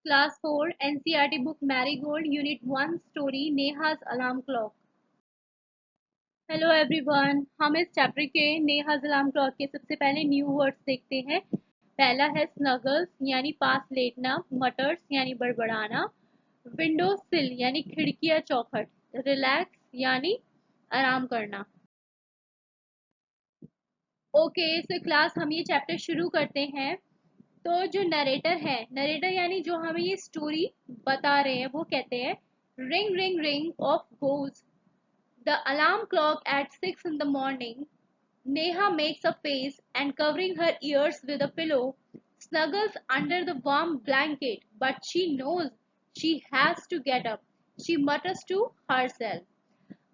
Class 4 NCERT book Marigold Unit 1 Story Neha's Alarm Clock। Hello everyone, हम इस chapter के Neha's alarm clock के सबसे पहले न्यू वर्ड्स देखते हैं। पहला है स्नगल्स यानी पास लेटना, मटर्स यानी बड़बड़ाना, विंडो सिल यानी खिड़की या चौखट, रिलैक्स यानी आराम करना। ओके सो क्लास हम ये चैप्टर शुरू करते हैं। तो जो नरेटर है, नरेटर यानी जो हमें ये स्टोरी बता रहे हैं, वो कहते हैं ring ring ring of goes the alarm clock at 6 in the morning. Neha makes a face and covering her ears with a pillow, snuggles under the warm blanket, but she knows she has to get up. She mutters to herself.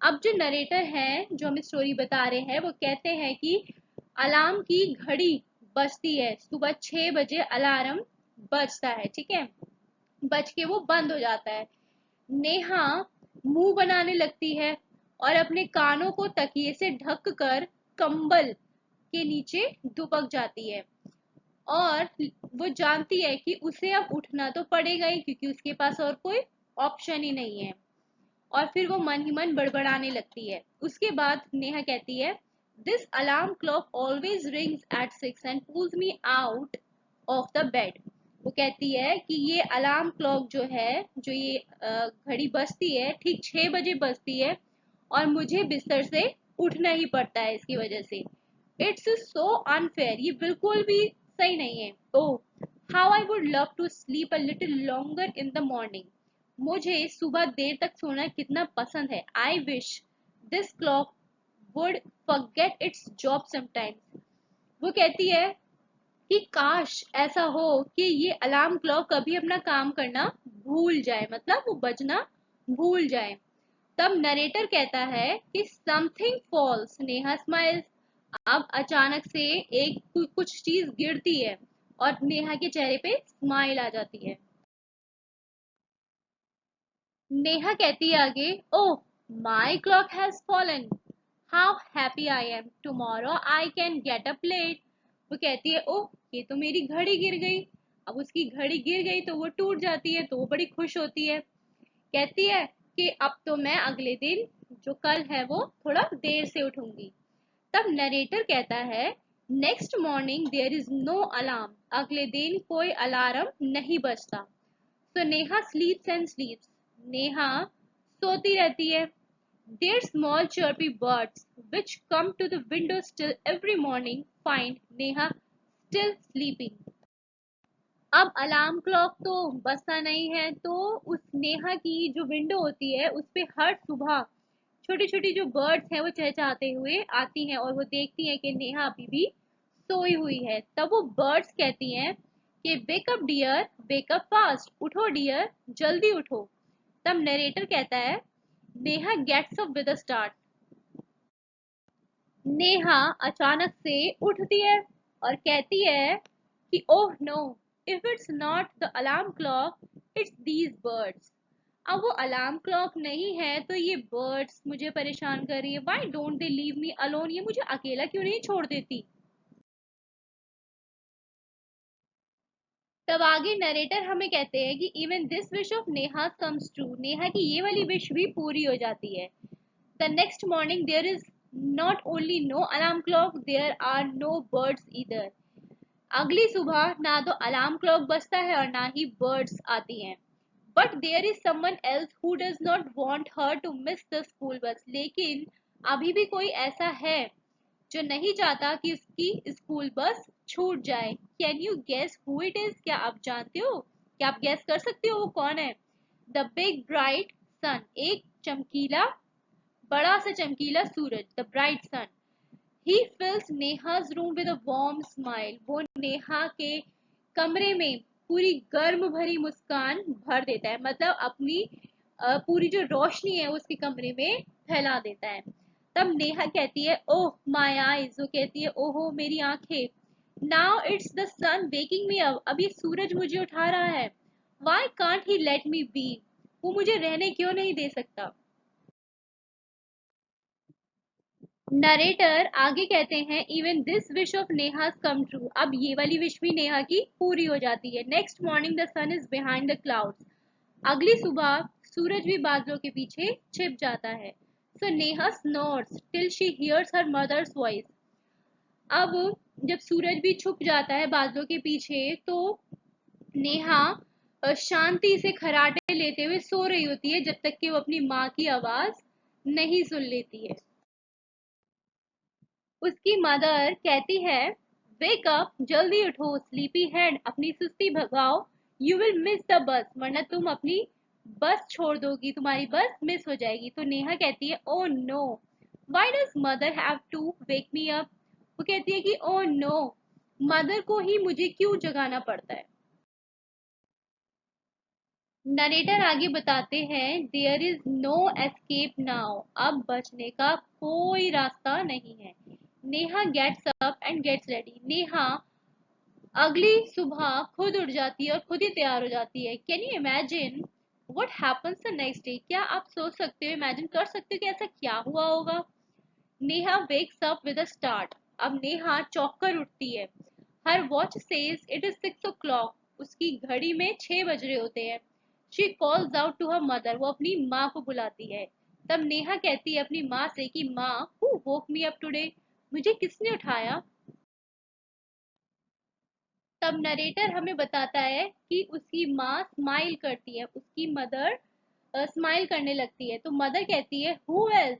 अब जो narrator हैं, जो हमें story बता रहे हैं, वो कहते हैं कि अलार्म की घड़ी बजती है, सुबह 6 बजे अलार्म बजता है, ठीक है, बज के वो बंद हो जाता है। नेहा मुंह बनाने लगती है और अपने कानों को तकिए से ढक कर कंबल के नीचे दुबक जाती है और वो जानती है कि उसे अब उठना तो पड़ेगा ही, क्योंकि उसके पास और कोई ऑप्शन ही नहीं है। और फिर वो मन ही मन बड़बड़ाने लगती है। उसके बाद नेहा कहती है this alarm clock always rings at 6 and pulls me out of the bed. वो कहती है कि ये अलार्म क्लॉक जो है, जो ये घड़ी बजती है, ठीक 6 बजे बजती है और मुझे बिस्तर से उठना ही पड़ता है इसकी वजह से। इट्स सो अनफेयर, ये बिल्कुल भी सही नहीं है। Oh how I would love to sleep a little longer in the morning. मुझे सुबह देर तक सोना कितना पसंद है। I wish this clock would forget its job sometimes. वो कहती है कि काश ऐसा हो कि ये अलार्म क्लॉक कभी अपना काम करना भूल जाए, मतलब वो बजना भूल जाए। तब नरेटर कहता है कि समथिंग फॉल्स। नेहा स्माइल्स। अब अचानक से एक कुछ चीज गिरती है और नेहा के चेहरे पे स्माइल आ जाती है। नेहा कहती है आगे, oh my clock has fallen, how happy I am, tomorrow I can get up late. वो कहती है ओह ये तो मेरी घड़ी गिर गई। अब उसकी घड़ी गिर गई तो वो टूट जाती है, तो वो बड़ी खुश होती है। कहती है कि अब तो मैं अगले दिन, जो कल है, वो थोड़ा देर से उठूंगी। तब नरेटर कहता है next morning there is no alarm. अगले दिन कोई अलार्म नहीं बजता। So Neha sleeps and sleeps. Neha सोती रहती है। Their small chirpy birds which come to the window still every morning find Neha still sleeping. अब अलार्म क्लॉक तो बजता नहीं है, तो उस नेहा की जो विंडो होती है उस पे हर सुबह छोटी छोटी जो बर्ड्स हैं वो चहचहाते हुए आती हैं और वो देखती हैं कि नेहा अभी भी सोई हुई है। तब वो बर्ड्स कहती हैं कि वेकअप डियर, वेकअप फास्ट, उठो डियर, जल्दी उठो। तब नरेटर कहता है Neha gets up with a start. Neha अचानक से उठती है और कहती है कि oh no, if it's not the alarm clock, it's these birds. अब वो अलार्म क्लॉक नहीं है तो ये बर्ड्स मुझे परेशान कर रही है। Why don't they leave me alone, ये मुझे अकेला क्यों नहीं छोड़ देती। तब आगे नरेटर हमें कहते हैं कि even this wish of Neha comes true. Neha की ये वाली विश भी पूरी हो जाती है। The next morning there is not only no alarm clock, there are no birds either. अगली सुबह ना तो अलार्म क्लॉक बजता है और ना ही बर्ड्स आती हैं। But there is someone else who does not want her to miss the school bus. लेकिन अभी भी कोई ऐसा है जो नहीं चाहता कि उसकी स्कूल बस छूट जाए। Can you guess who it is? क्या आप जानते हो? क्या आप गेस कर सकते हो वो कौन है? The big bright sun. एक चमकीला, बड़ा सा चमकीला सूरज, the bright sun. He fills Neha's room with a warm smile. वो नेहा के कमरे में पूरी गर्म भरी मुस्कान भर देता है, मतलब अपनी पूरी जो रोशनी है उसके कमरे में फैला देता है। तब नेहा कहती है ओह माय आईज। वो कहती है ओहो मेरी आंखें। Now it's the sun waking me up. अब ये सूरज मुझे उठा रहा है। Why can't he let me be. वो मुझे रहने क्यों नहीं दे सकता। नरेटर आगे कहते हैं even this wish of Neha's come true, अब ये वाली विश भी नेहा की पूरी हो जाती है। Next morning the sun is behind the clouds, अगली सुबह सूरज भी बादलों के पीछे छिप जाता है। So Neha snores till she hears her mother's voice, अब जब सूरज भी छुप जाता है बादलों के पीछे तो नेहा शांति से खराटे लेते हुए सो रही होती है जब तक कि वो अपनी माँ की आवाज नहीं सुन लेती है। उसकी मदर कहती है वेक अप, जल्दी उठो, स्लीपी हेड, अपनी सुस्ती भगाओ, यू विल मिस द बस, वरना तुम अपनी बस छोड़ दोगी, तुम्हारी बस मिस हो जाएगी। तो नेहा कहती है oh no, why does mother have to wake me up, वो कहती है कि ओ नो, मदर को ही मुझे क्यों जगाना पड़ता है। नरेटर आगे बताते हैं there is no escape now, अब बचने का कोई रास्ता नहीं है। Neha gets up and gets ready, Neha अगली सुबह खुद उठ जाती है और खुद ही तैयार हो जाती है। Can you imagine what happens the next day, क्या आप सोच सकते हो, इमेजिन कर सकते हो कि ऐसा क्या हुआ होगा। Neha wakes up with a start, अब नेहा चौंक कर उठती है। Her watch says it is 6 o'clock, उसकी घड़ी में 6 बज रहे होते हैं। She calls out to her mother, वो अपनी माँ को बुलाती है। तब नेहा कहती है अपनी माँ से कि माँ, who woke me up today, मुझे किसने उठाया। तब नरेटर हमें बताता है कि उसकी माँ स्माइल करती है, उसकी मदर स्माइल करने लगती है। तो मदर कहती है who else,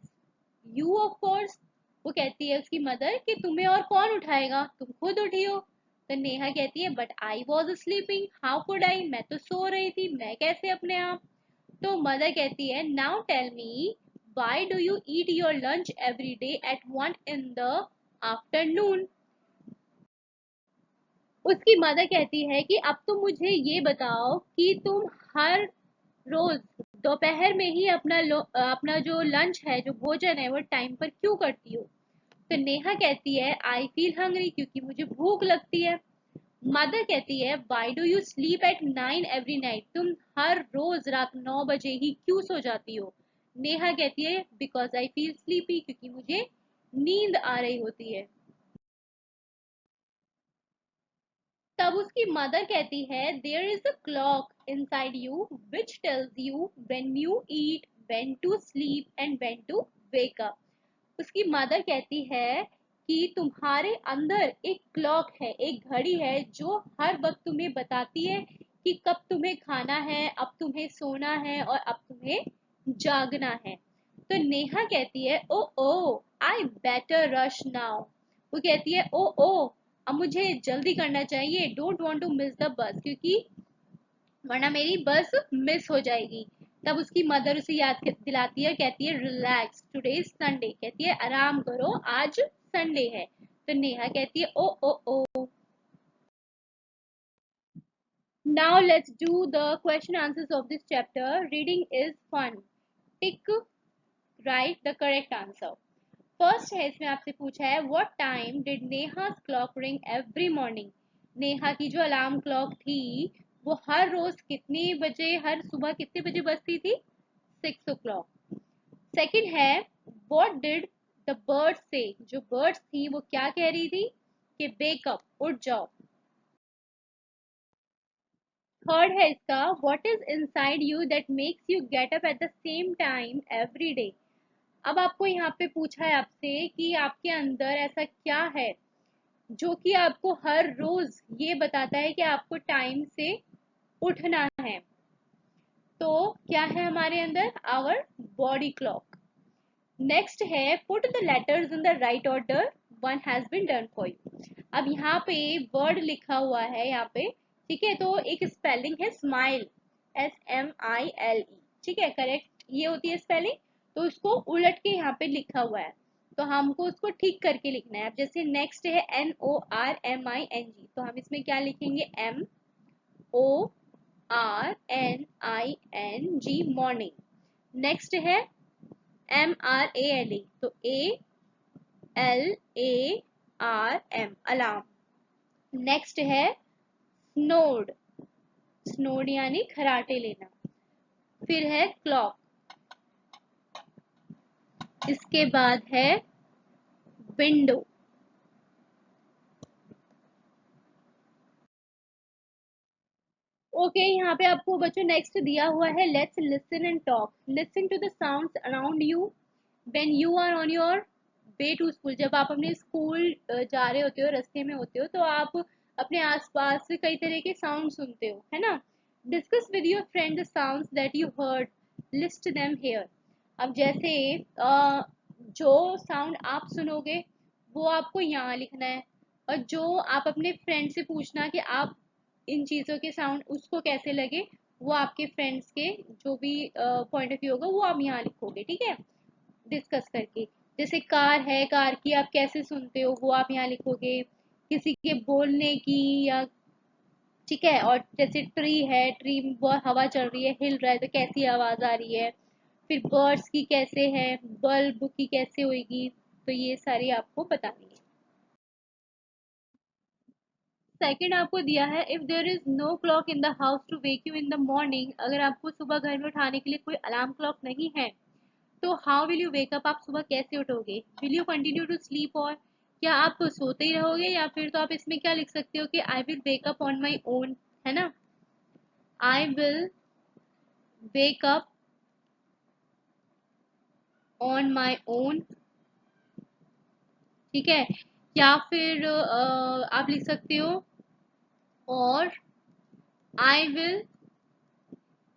you of course, वो कहती है उसकी मदर कि तुम्हें और कौन उठाएगा, तुम खुद उठी हो। तो नेहा कहती है but I was sleeping, how could I, मैं तो सो रही थी, मैं कैसे अपने आप। तो मदर कहती है now tell me why do you eat your lunch every day at 1 in the afternoon. उसकी मदर कहती है कि अब तुम मुझे ये बताओ कि तुम हर रोज दोपहर में ही अपना जो लंच है, जो भोजन है, वो टाइम पर क्यों करती हो। तो नेहा कहती है आई फील हंग्री, क्योंकि मुझे भूख लगती है। मदर कहती है why do you sleep at 9 every night, तुम हर रोज रात 9 बजे ही क्यों सो जाती हो। नेहा कहती है बिकॉज आई फील स्लीपी, क्योंकि मुझे नींद आ रही होती है। तब उसकी मदर कहती है there is a clock inside you which tells you when you eat, when to sleep and when to wake up. उसकी मदर कहती है कि तुम्हारे अंदर एक क्लॉक है, एक घड़ी है जो हर वक्त तुम्हें बताती है कि कब तुम्हें खाना है, अब तुम्हें सोना है और अब तुम्हें जागना है। तो नेहा कहती है oh O I better rush now, वो कहती है ओ ओ, अब मुझे जल्दी करना चाहिए, don't want to miss the bus, क्योंकि वरना मेरी बस मिस हो जाएगी। तब उसकी मदर उसे याद दिलाती है, कहती है रिलैक्स, टुडे इज संडे, कहती है आराम करो, आज संडे है। तो नेहा कहती है oh oh oh. Now let's do the question answers of this chapter, reading is fun, tick right the correct answer. First है, इसमें आपसे पूछा है what time did Neha's clock ring every morning, Neha की जो अलार्म क्लॉक थी वो हर रोज कितने बजे, हर सुबह कितने बजे बजती थी, 6 o'clock। सेकंड है व्हाट डिड द बर्ड से, जो बर्ड्स थी वो क्या कह रही थी कि वेक अप, उठ जाओ। थर्ड है इसका what is inside you that makes you get up at the same time every day. अब आपको यहाँ पे पूछा है आपसे कि आपके अंदर ऐसा क्या है जो कि आपको हर रोज ये बताता है कि आपको टाइम से उठना है। तो क्या है हमारे अंदर, आवर बॉडी क्लॉक। नेक्स्ट है put the letters in the right order, one has been done for you. अब यहाँ पे वर्ड लिखा हुआ है यहाँ पे, ठीक है, तो एक स्पेलिंग है स्माइल, SMILE, ठीक है, करेक्ट ये होती है स्पेलिंग। तो उसको उलट के यहाँ पे लिखा हुआ है, तो हमको उसको ठीक करके लिखना है। अब जैसे नेक्स्ट है NORMING, तो हम इसमें क्या लिखेंगे MORNING, मॉर्निंग। नेक्स्ट है MRALE, तो ALARM, अलार्म। नेक्स्ट है स्नोड, स्नोड यानी खराटे लेना। फिर है क्लॉक, इसके बाद है window. ओके यहाँ पे आपको बच्चों नेक्स्ट दिया हुआ है let's listen and talk. Listen to the sounds around you when you are on your way to school. जब आप अपने स्कूल जा रहे होते हो, रास्ते में होते हो, तो आप अपने आसपास से कई तरह के साउंड सुनते हो, है ना. Discuss with your friend the sounds that you heard, list them here. अब जैसे जो साउंड आप सुनोगे वो आपको यहाँ लिखना है, और जो आप अपने फ्रेंड से पूछना कि आप इन चीज़ों के साउंड उसको कैसे लगे, वो आपके फ्रेंड्स के जो भी पॉइंट ऑफ व्यू होगा वो आप यहाँ लिखोगे, ठीक है, डिस्कस करके. जैसे कार है, कार की आप कैसे सुनते हो वो आप यहाँ लिखोगे, किसी के बोलने की, या ठीक है. और जैसे ट्री है, ट्री में बहुत हवा चल रही है, हिल रहा है, तो कैसी आवाज आ रही है. फिर बर्ड्स की कैसे है, बल्ब की कैसे होगी, तो ये सारी आपको बतानी है. सेकंड आपको दिया है if there is no clock in the house to wake you in the morning. अगर आपको सुबह घर में उठाने के लिए कोई अलार्म क्लॉक नहीं है, तो how will you wake up, आप सुबह कैसे उठोगे. Will you continue to sleep, और क्या आप सोते ही रहोगे, या फिर तो आप इसमें क्या लिख सकते हो कि I will wake up on my own, है ना. I will wake up on my own, ठीक है. या फिर आप लिख सकते हो और I will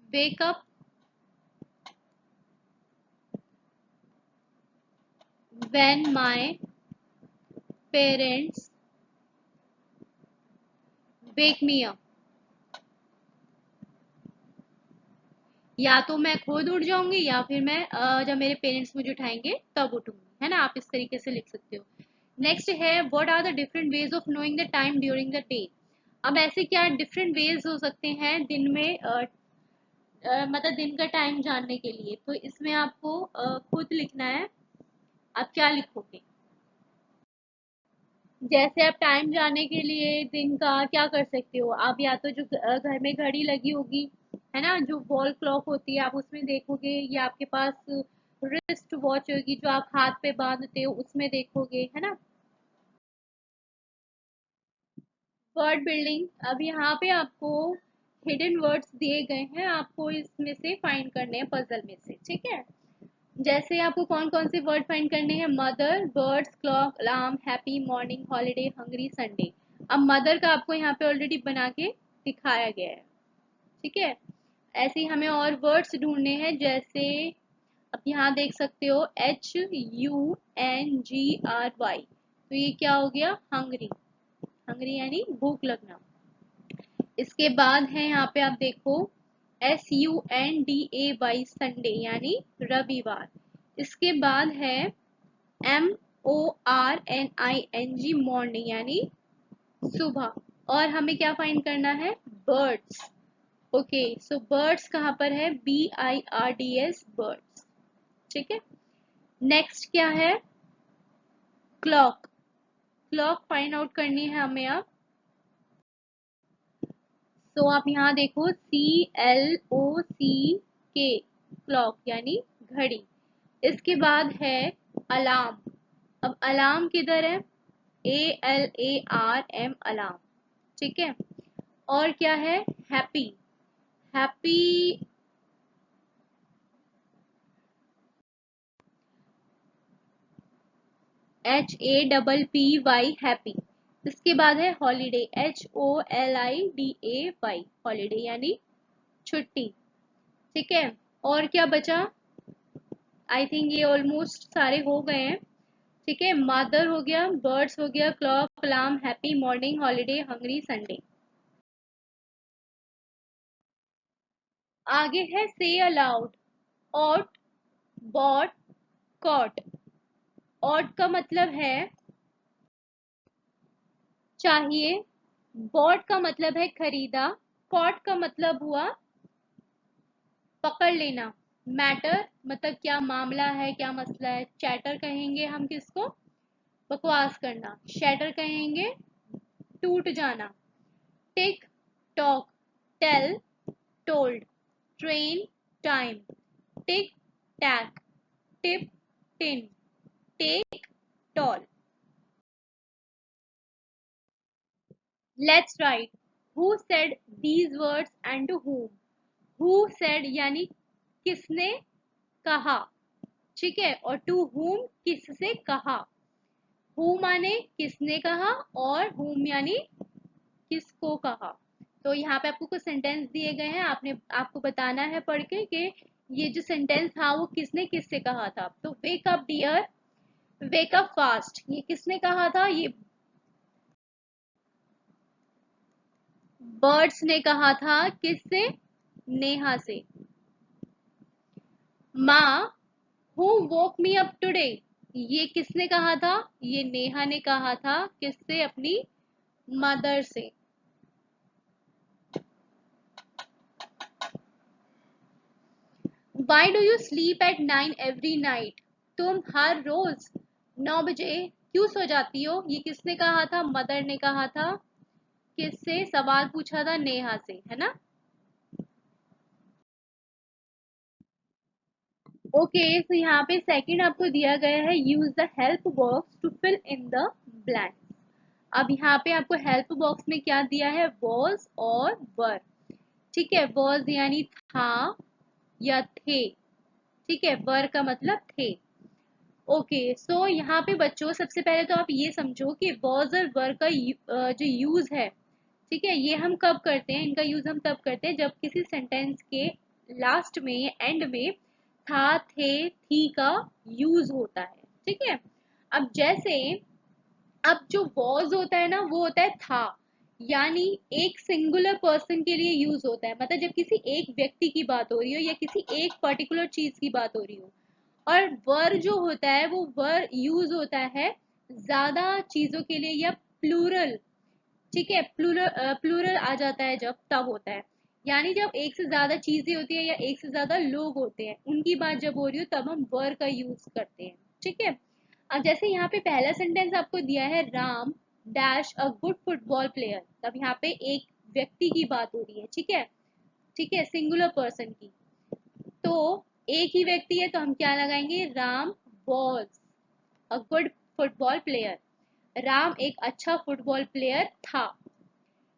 wake up when my parents wake me up. या तो मैं खुद उठ जाऊंगी, या फिर मैं जब मेरे पेरेंट्स मुझे उठाएंगे तब उठूंगी, है ना. आप इस तरीके से लिख सकते हो. नेक्स्ट है what are the different ways of knowing the time during the day. अब ऐसे क्या डिफरेंट वेज हो सकते हैं दिन में, मतलब दिन का टाइम जानने के लिए. तो इसमें आपको खुद लिखना है. आप क्या लिखोगे. जैसे आप टाइम जानने के लिए दिन का क्या कर सकते हो, आप या तो जो घर में घड़ी लगी होगी, है ना, जो वॉल क्लॉक होती है, आप उसमें देखोगे, या आपके पास रिस्ट वॉच होगी जो आप हाथ पे बांधते हो, उसमें देखोगे, है ना. Word building. अब यहाँ पे आपको हिडन वर्ड्स दिए गए हैं, आपको इसमें से फाइंड करने हैं पजल में से, ठीक है. जैसे आपको कौन कौन से वर्ड फाइंड करने हैं. Mother, birds, clock, alarm, happy, morning, holiday, hungry, Sunday. अब मदर का आपको यहाँ पे ऑलरेडी बना के दिखाया गया है, ठीक है. ऐसे ही हमें और वर्ड्स ढूंढने हैं. जैसे अब यहाँ देख सकते हो HUNGRY, तो ये क्या हो गया, हंगरी. हंगरी यानी भूख लगना. इसके बाद है यहाँ पे आप देखो SUNDAY, संडे यानी रविवार. इसके बाद है MORNING, मॉर्निंग यानी सुबह. और हमें क्या फाइंड करना है, बर्ड्स. ओके, सो बर्ड्स कहाँ पर है, BIRDS, बर्ड्स, ठीक है. नेक्स्ट क्या है, क्लॉक. क्लॉक फाइंड आउट करनी है हमें अब. तो आप यहाँ देखो CLOCK, क्लॉक यानी घड़ी. इसके बाद है अलार्म. अब अलार्म किधर है, ALARM, अलार्म, ठीक है. और क्या है, हैप्पी. Happy HAPPY, happy. इसके बाद है हॉलीडे, HOLIDAY, हॉलीडे यानी छुट्टी, ठीक है. और क्या बचा, आई थिंक ये ऑलमोस्ट सारे हो गए हैं, ठीक है. मदर हो गया, बर्ड्स हो गया, clock, alarm, happy, morning, holiday, hungry, Sunday. आगे है say aloud. Ought, bought, caught. Ought का मतलब है चाहिए, बॉट का मतलब है खरीदा, कॉट का मतलब हुआ पकड़ लेना, मैटर मतलब क्या मामला है, क्या मसला है. चैटर कहेंगे हम किसको, बकवास करना. शैटर कहेंगे टूट जाना. Tick, tock, tell, told. Train, time. Tick, tack, tip, tin. Take, tall. Let's write who said these words and to whom. Who said यानी किसने कहा, ठीक है, और टू whom किससे कहा. हु माने किसने कहा और whom यानी किसको कहा. तो यहाँ पे आपको कुछ सेंटेंस दिए गए हैं, आपको बताना है पढ़ के कि ये जो सेंटेंस था वो किसने किससे कहा था. तो wake up dear, wake up fast, ये किसने कहा था, ये बर्ड्स ने कहा था. किससे, नेहा से. माँ who woke me up today, ये किसने कहा था, ये नेहा ने कहा था. किससे, अपनी मदर से. Why do you sleep at 9 every night? तुम हर रोज 9 बजे क्यों सो जाती हो, ये किसने कहा था, मदर ने कहा था. किससे, सवाल पूछा था नेहा से, है ना. ओके तो यहाँ पे सेकंड आपको दिया गया है use the help box to fill in the blank. अब यहाँ पे आपको हेल्प बॉक्स में क्या दिया है, वॉज और वर. ठीक है, वॉज यानी था या थे, ठीक है, वर का मतलब थे. ओके सो यहाँ पे बच्चों सबसे पहले तो आप ये समझो कि वॉज और वर का जो यूज है, ठीक है, ये हम कब करते हैं, इनका यूज हम तब करते हैं जब किसी सेंटेंस के लास्ट में या एंड में था, थे, थी का यूज होता है. ठीक है, अब जैसे अब जो वॉज होता है ना वो होता है था, यानी एक सिंगुलर पर्सन के लिए यूज होता है, मतलब जब किसी एक व्यक्ति की बात हो रही हो या किसी एक पर्टिकुलर चीज की बात हो रही हो. और वर जो होता है वो वर यूज होता है ज्यादा चीजों के लिए या प्लूरल. ठीक है, प्लूरल प्लूरल आ जाता है जब, तब होता है, यानी जब एक से ज्यादा चीजें होती है या एक से ज्यादा लोग होते हैं उनकी बात जब हो रही हो तब हम वर का यूज करते हैं. ठीक है, अब जैसे यहाँ पे पहला सेंटेंस आपको दिया है Ram dash a good football player, तब यहाँ पे एक व्यक्ति की बात हो रही है. ठीक है, सिंगुलर पर्सन की. तो एक ही व्यक्ति है तो हम क्या लगाएंगे, Ram was a good football player, Ram एक अच्छा फुटबॉल प्लेयर था.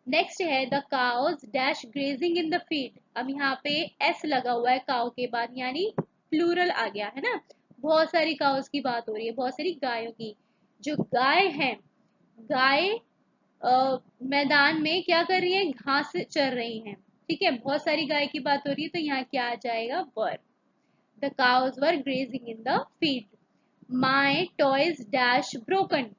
नेक्स्ट है the cows dash grazing in the field, अब यहाँ पे एस लगा हुआ है काउ के बाद, यानी प्लूरल आ गया है ना. बहुत सारी काउज की बात हो रही है, बहुत सारी गायों की. जो गाय है, गाय मैदान में क्या कर रही है, घास चर रही हैं. ठीक है, बहुत सारी गाय की बात हो रही है तो यहाँ क्या आ जाएगा, were. The cows were grazing in the field. My toys dash broken,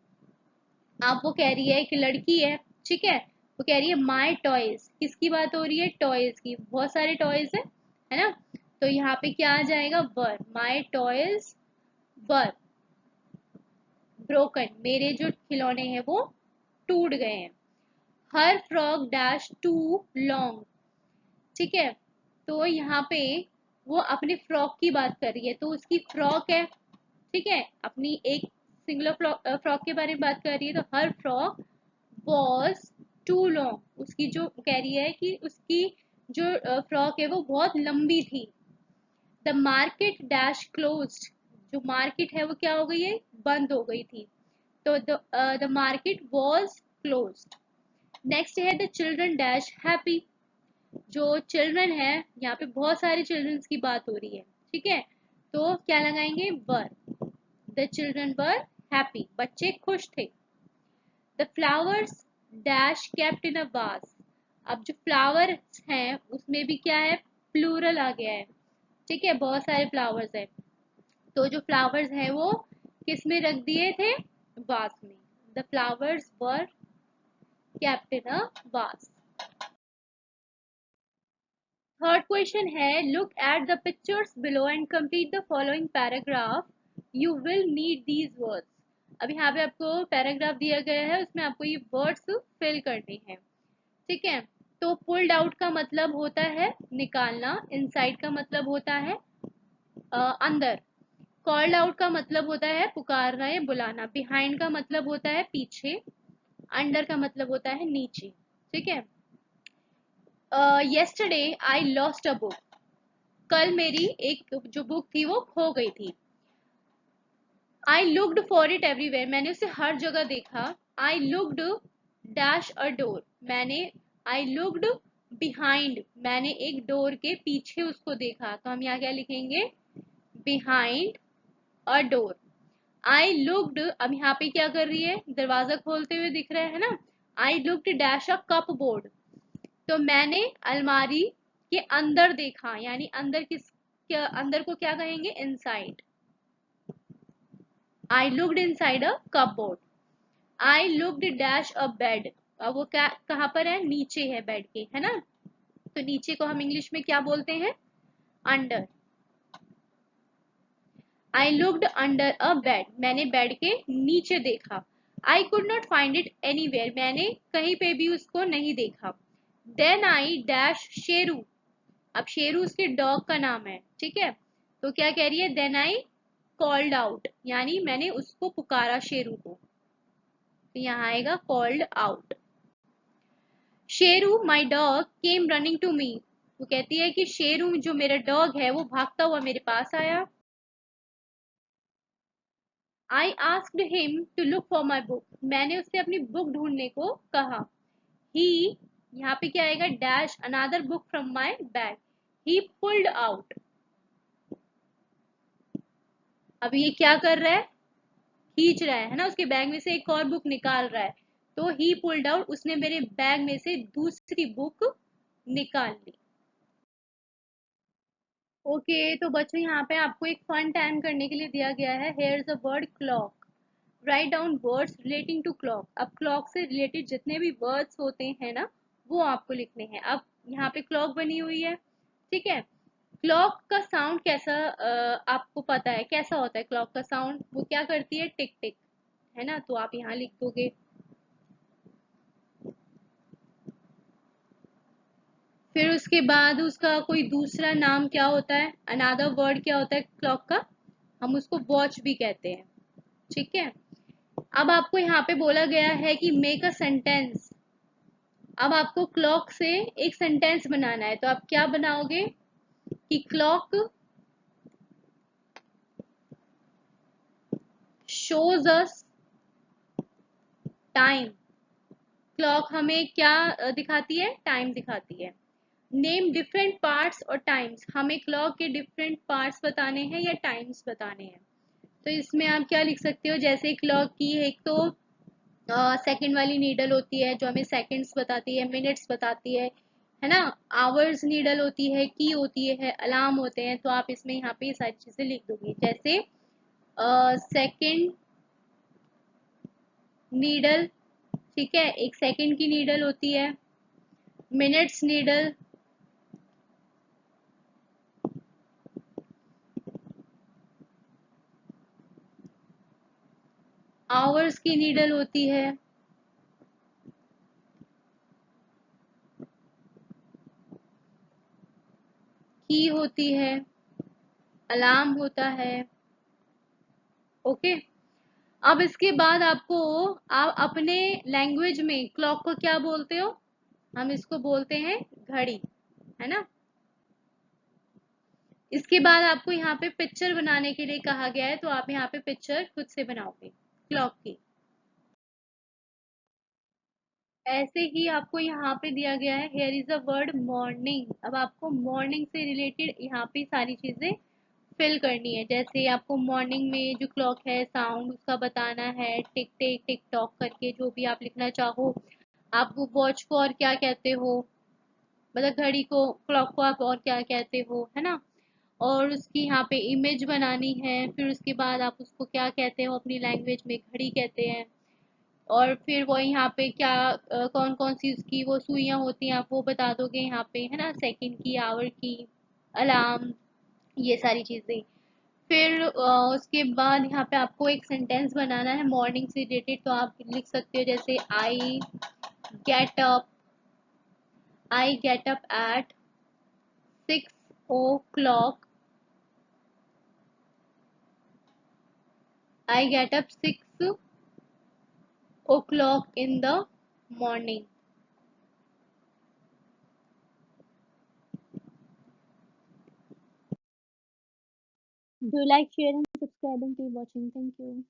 आप वो कह रही है एक लड़की है, ठीक है, वो कह रही है माई टॉयज, किसकी बात हो रही है, टॉयज की, बहुत सारे टॉयज है ना. तो यहाँ पे क्या आ जाएगा, वर. माई टॉयज वर ब्रोकन, मेरे जो खिलौने हैं वो टूट गए हैं. हर फ्रॉक डैश टू लॉन्ग, ठीक है, तो यहाँ पे वो अपने फ्रॉक की बात कर रही है तो उसकी फ्रॉक है, ठीक है, अपनी एक सिंगुलर फ्रॉक के बारे में बात कर रही है. तो हर फ्रॉक वॉज टू लॉन्ग, उसकी जो कह रही है कि उसकी जो फ्रॉक है वो बहुत लंबी थी. द मार्केट डैश क्लोज्ड, जो मार्केट है वो क्या हो गई है, बंद हो गई थी. तो the market was closed. Next है द चिल्ड्रन डैश हैप्पी, जो चिल्ड्रन है यहाँ पे बहुत सारे चिल्ड्रंस की बात हो रही है. ठीक है, तो क्या लगाएंगे, were. The children were happy, बच्चे खुश थे. The flowers dash kept in a vase, अब जो फ्लावर्स हैं उसमें भी क्या है, प्लूरल आ गया है. ठीक है, बहुत सारे फ्लावर्स हैं तो जो फ्लावर्स हैं वो किस में रख दिए थे, वास में. The flowers were kept in a vase. Third question है look at the pictures below and complete the following paragraph, you will need these words. अब यहाँ पे आपको पैराग्राफ दिया गया है उसमें आपको ये वर्ड्स फिल करने हैं. ठीक है, तो पुल्ड आउट का मतलब होता है निकालना, इनसाइड का मतलब होता है अंदर, कॉल्ड आउट का मतलब होता है पुकारना या बुलाना, बिहाइंड का मतलब होता है पीछे, अंडर का मतलब होता है नीचे. ठीक है, yesterday I lost a book, कल मेरी एक जो बुक थी वो खो गई थी. I looked for it everywhere, मैंने उसे हर जगह देखा. I looked dash a door, मैंने आई लुक्ड बिहाइंड, मैंने एक डोर के पीछे उसको देखा, तो हम यहाँ क्या लिखेंगे, behind a door. I looked, अब यहाँ पे क्या कर रही है, दरवाजा खोलते हुए दिख रहा है ना। I looked dash a cup board, तो मैंने अलमारी के अंदर देखा, यानी अंदर अंदर को क्या कहेंगे, inside. I looked inside a cup board. I looked dash a bed, अब वो क्या कहाँ पर है, नीचे है बेड के, है ना। तो नीचे को हम इंग्लिश में क्या बोलते हैं, under. I looked under a bed, मैंने बेड के नीचे देखा। I could not find it anywhere, मैंने कहीं पे भी उसको नहीं देखा। देन आई डैश शेरू, अब शेरू उसके डॉग का नाम है, ठीक है। तो क्या कह रही है, देन आई कॉल्ड आउट, यानी मैंने उसको पुकारा शेरू को, तो यहाँ आएगा called out. Sheru my dog came running to me, वो कहती है कि शेरू जो मेरा डॉग है वो भागता हुआ मेरे पास आया। I asked him to look for my book, मैंने उससे अपनी बुक ढूंढने को कहा। ही, यहाँ पे क्या आएगा, dash another book from my bag, he pulled out, अब ये क्या कर रहा है, खींच रहा है ना, उसके बैग में से एक और बुक निकाल रहा है। तो ही पुल्ड आउट, उसने मेरे बैग में से दूसरी बुक निकाल ली। ओके तो बच्चों यहाँ पे आपको एक फन टाइम करने के लिए दिया गया है, here is a word clock, write down words relating to clock. अब क्लॉक से रिलेटेड जितने भी वर्ड्स होते हैं ना, वो आपको लिखने हैं। अब यहाँ पे क्लॉक बनी हुई है, ठीक है। क्लॉक का साउंड कैसा, आपको पता है कैसा होता है क्लॉक का साउंड, वो क्या करती है, टिक टिक, है ना। तो आप यहाँ लिख दोगे। फिर उसके बाद उसका कोई दूसरा नाम क्या होता है, अनदर वर्ड क्या होता है क्लॉक का, हम उसको वॉच भी कहते हैं, ठीक है। अब आपको यहाँ पे बोला गया है कि मेक अ सेंटेंस। अब आपको क्लॉक से एक सेंटेंस बनाना है, तो आप क्या बनाओगे कि clock shows us time, clock हमें क्या दिखाती है, टाइम दिखाती है। नेम डिफरेंट पार्ट्स और टाइम्स, हमें क्लॉक के डिफरेंट पार्ट्स बताने हैं या टाइम्स बताने हैं। तो इसमें आप क्या लिख सकते हो, जैसे क्लॉक की एक तो सेकंड वाली नीडल होती है जो हमें सेकंड्स बताती है, मिनट्स बताती है ना। आवर्स नीडल होती है, की होती है, अलार्म होते हैं। तो आप इसमें यहाँ पे ये सारी चीजें लिख दोगे, जैसे सेकंड नीडल, ठीक है, एक सेकंड की नीडल होती है। मिनट्स नीडल, आवर्स की नीडल होती है, की होती है, अलार्म होता है। ओके। अब इसके बाद आपको, आप अपने लैंग्वेज में क्लॉक को क्या बोलते हो, हम इसको बोलते हैं घड़ी, है ना। इसके बाद आपको यहाँ पे पिक्चर बनाने के लिए कहा गया है, तो आप यहाँ पे पिक्चर खुद से बनाओगे क्लॉक की। ऐसे ही आपको यहाँ पे दिया गया है, here is a word morning. अब आपको मॉर्निंग से रिलेटेड यहाँ पे सारी चीजें फिल करनी है, जैसे आपको मॉर्निंग में जो क्लॉक है साउंड उसका बताना है, टिक टिक टिक टॉक करके जो भी आप लिखना चाहो। आप वो वॉच को और क्या कहते हो, मतलब घड़ी को, क्लॉक को आप और क्या कहते हो, है ना। और उसकी यहाँ पे इमेज बनानी है, फिर उसके बाद आप उसको क्या कहते हो अपनी लैंग्वेज में, घड़ी कहते हैं। और फिर वो यहाँ पे क्या कौन कौन सी उसकी वो सुइयां होती हैं आप वो बता दोगे यहाँ पे, है ना, सेकंड की, आवर की, अलार्म, ये सारी चीजें। फिर उसके बाद यहाँ पे आपको एक सेंटेंस बनाना है मॉर्निंग से रिलेटेड, तो आप लिख सकते हो जैसे get up I get up at 6 o'clock, I get up 6 o'clock in the morning. Do you like sharing, subscribing to watching? Thank you.